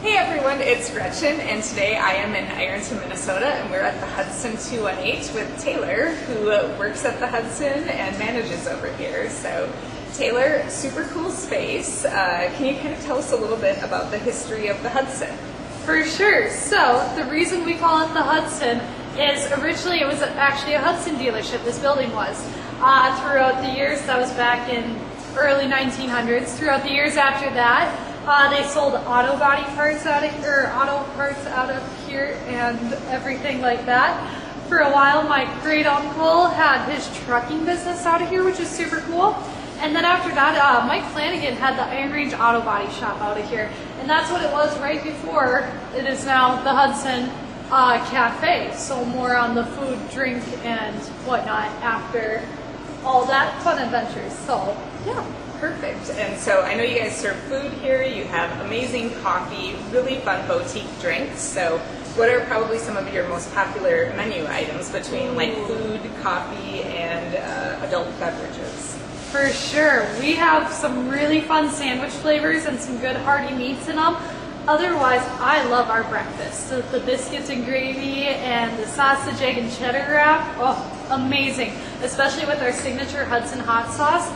Hey everyone, it's Gretchen, and today I am in Ironton, Minnesota, and we're at the Hudson 218 with Taylor, who works at the Hudson and manages over here. So, Taylor, super cool space. Can you kind of tell us a little bit about the history of the Hudson? For sure. So, the reason we call it the Hudson is originally it was actually a Hudson dealership, this building was. Throughout the years, that was back in early 1900s, throughout the years after that, they sold auto body parts out of here and everything like that. For a while, my great uncle had his trucking business out of here, which is super cool. And then after that, Mike Flanagan had the Iron Range Auto Body Shop out of here, and that's what it was right before. It is now the Hudson Cafe. So more on the food, drink, and whatnot after all that fun adventures. So yeah. Perfect. And so I know you guys serve food here, you have amazing coffee, really fun boutique drinks. So what are probably some of your most popular menu items between like food, coffee, and adult beverages? For sure. We have some really fun sandwich flavors and some good hearty meats in them. Otherwise, I love our breakfast. The biscuits and gravy and the sausage, egg, and cheddar wrap. Oh, amazing. Especially with our signature Hudson hot sauce.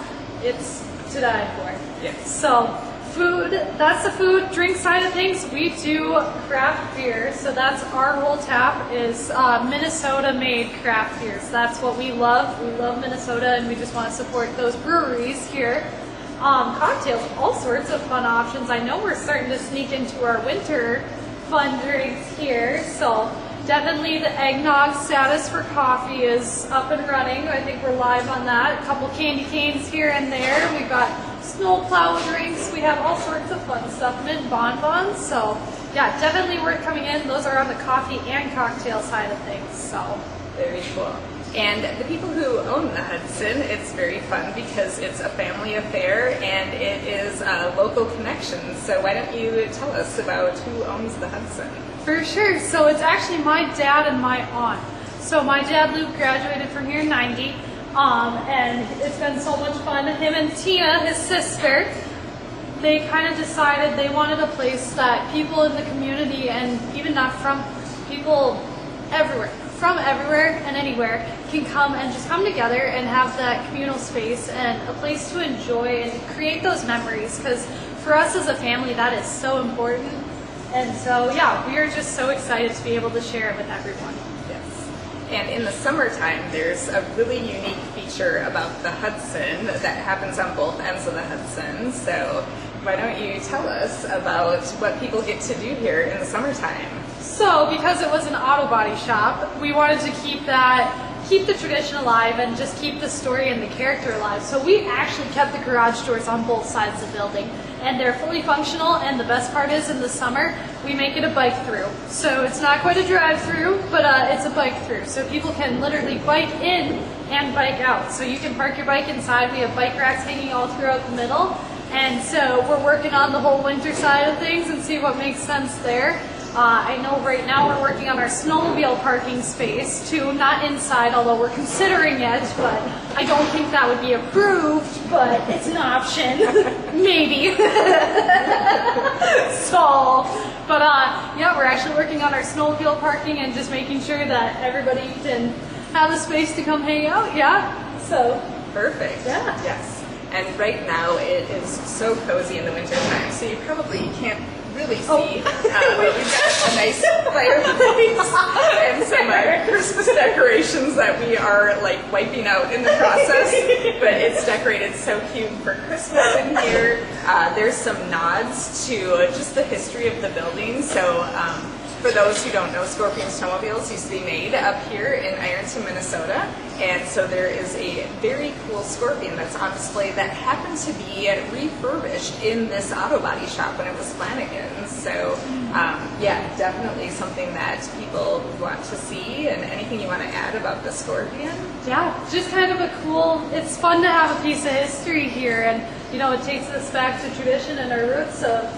It's to die for. Yes. So food, that's the food. Drink side of things, we do craft beer. So that's our whole tap is Minnesota made craft beer. So that's what we love. We love Minnesota and we just want to support those breweries here. Cocktails, all sorts of fun options. I know we're starting to sneak into our winter fun drinks here. So definitely the eggnog status for coffee is up and running. I think we're live on that. A couple candy canes here and there. We've got snowplow drinks. We have all sorts of fun stuff. Mint bonbons. So yeah, definitely worth coming in. Those are on the coffee and cocktail side of things. So very cool. And the people who own the Hudson, it's very fun because it's a family affair and it is local connections. So why don't you tell us about who owns the Hudson? For sure. So it's actually my dad and my aunt. So my dad, Luke, graduated from here in 90. And it's been so much fun. Him and Tina, his sister, they kind of decided they wanted a place that people in the community and even not from people everywhere, from everywhere and anywhere can come and just come together and have that communal space and a place to enjoy and create those memories, because for us as a family that is so important. And so yeah, we are just so excited to be able to share it with everyone. Yes. And in the summertime there's a really unique feature about the Hudson that happens on both ends of the Hudson. So why don't you tell us about what people get to do here in the summertime? So because it was an auto body shop, we wanted to keep the tradition alive and just keep the story and the character alive. So we actually kept the garage doors on both sides of the building, and they're fully functional. And the best part is in the summer, we make it a bike through. So it's not quite a drive through, but it's a bike through. So people can literally bike in and bike out. So you can park your bike inside. We have bike racks hanging all throughout the middle. And so we're working on the whole winter side of things and see what makes sense there. I know right now we're working on our snowmobile parking space too, not inside, although we're considering it, but I don't think that would be approved, but it's an option, maybe. So, but yeah, we're actually working on our snowmobile parking and just making sure that everybody can have a space to come hang out, yeah, so. Perfect. Yeah. Yes. And right now it is so cozy in the winter time, so you probably can't really see, but we've got a nice fireplace and some Christmas decorations that we are like wiping out in the process, but it's decorated so cute for Christmas in here. There's some nods to just the history of the building. So for those who don't know, Scorpion Snowmobiles used to be made up here in Ironton, Minnesota. And so there is a very cool Scorpion that's on display that happened to be refurbished in this auto body shop when it was Flanagan's. So yeah, definitely something that people want to see. And anything you want to add about the Scorpion? Yeah, just kind of a cool, it's fun to have a piece of history here, and you know, it takes us back to tradition and our roots of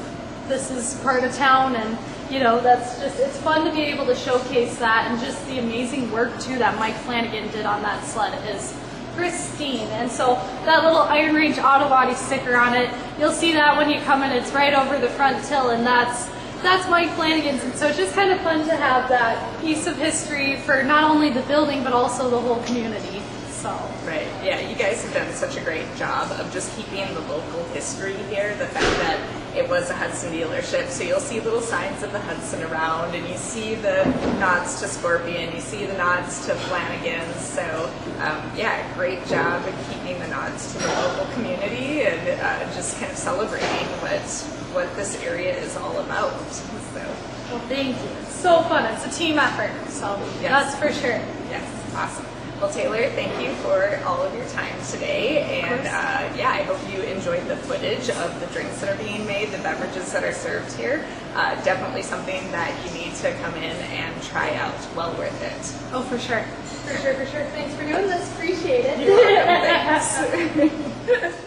this is part of town, and you know, that's just, it's fun to be able to showcase that, and just the amazing work too that Mike Flanagan did on that sled is pristine. And so that little Iron Range auto body sticker on it, you'll see that when you come in, it's right over the front till, and that's that's Mike Flanagan's. And so it's just kind of fun to have that piece of history for not only the building, but also the whole community. So. Right, yeah, you guys have done such a great job of just keeping the local history here. The fact that it was a Hudson dealership, so you'll see little signs of the Hudson around, and you see the nods to Scorpion, you see the nods to Flanagan's. So, yeah, great job of keeping the nods to the local community and just kind of celebrating what this area is all about. So. Well, thank you. It's so fun. It's a team effort, so yes. That's for sure. Yes, awesome. Well, Taylor, thank you for all of your time today, and yeah, I hope you enjoyed the footage of the drinks that are being made, the beverages that are served here. Definitely something that you need to come in and try out. Well worth it. Oh, for sure. For sure, for sure. Thanks for doing this. Appreciate it. You're welcome. Thanks.